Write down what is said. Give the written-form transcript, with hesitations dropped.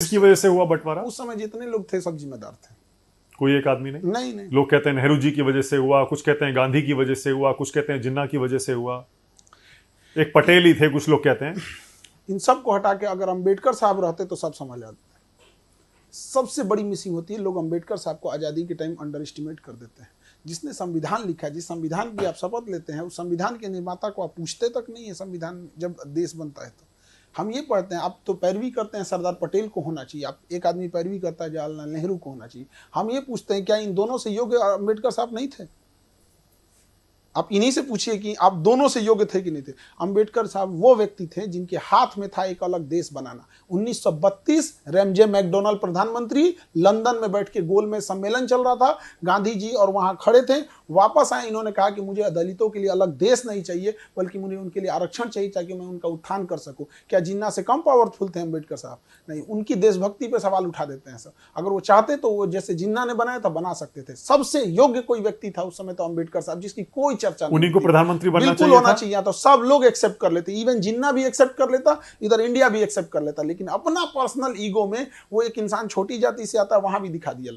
इसकी वजह से हुआ बंटवारा? उस समय जितने लोग थे सब जिम्मेदार थे, कोई एक आदमी नहीं? नहीं। लोग कहते हैं नेहरू जी की वजह से हुआ, कुछ कहते हैं गांधी की वजह से हुआ, कुछ कहते हैं जिन्ना की वजह से हुआ, एक पटेल ही थे कुछ लोग कहते हैं। इन सब को हटा के अगर अंबेडकर साहब रहते तो सब संभाल जाते। सबसे बड़ी मिसिंग होती है, लोग अंबेडकर साहब को आज़ादी के टाइम अंडर एस्टिमेट कर देते हैं। जिसने संविधान लिखा है, जिस संविधान की आप शपथ लेते हैं, उस संविधान के निर्माता को आप पूछते तक नहीं है। संविधान जब देश बनता है तो हम ये पढ़ते हैं, आप तो पैरवी करते हैं सरदार पटेल को होना चाहिए, आप एक आदमी पैरवी करता है जवाहरलाल नेहरू को होना चाहिए। हम ये पूछते हैं क्या इन दोनों से योग्य अंबेडकर साहब नहीं थे? आप इन्हीं से पूछिए कि आप दोनों से योग्य थे कि नहीं थे। अंबेडकर साहब वो व्यक्ति थे जिनके हाथ में था एक अलग देश बनाना। 1932 रैमजे मैकडोनाल्ड प्रधानमंत्री, लंदन में बैठ के गोल में सम्मेलन चल रहा था, गांधी जी और वहां खड़े थे, वापस आए, इन्होंने कहा कि मुझे दलितों के लिए अलग देश नहीं चाहिए, बल्कि मुझे उनके लिए आरक्षण चाहिए ताकि मैं उनका उत्थान कर सकूं। क्या जिन्ना से कम पावरफुल थे अंबेडकर साहब? नहीं, उनकी देशभक्ति पे सवाल उठा देते हैं सब। अगर वो चाहते तो वो जैसे जिन्ना ने बनाया था बना सकते थे। सबसे योग्य कोई व्यक्ति था उस समय तो अंबेडकर साहब, जिसकी कोई चर्चा नहीं। उन्हीं को प्रधानमंत्री बनना बिल्कुल होना चाहिए, तो सब लोग एक्सेप्ट कर लेते, इवन जिन्ना भी एक्सेप्ट कर लेता, इधर इंडिया भी एक्सेप्ट कर लेता। लेकिन अपना पर्सनल ईगो में वो एक इंसान छोटी जाति से आता, वहां भी दिखा दिया लोग।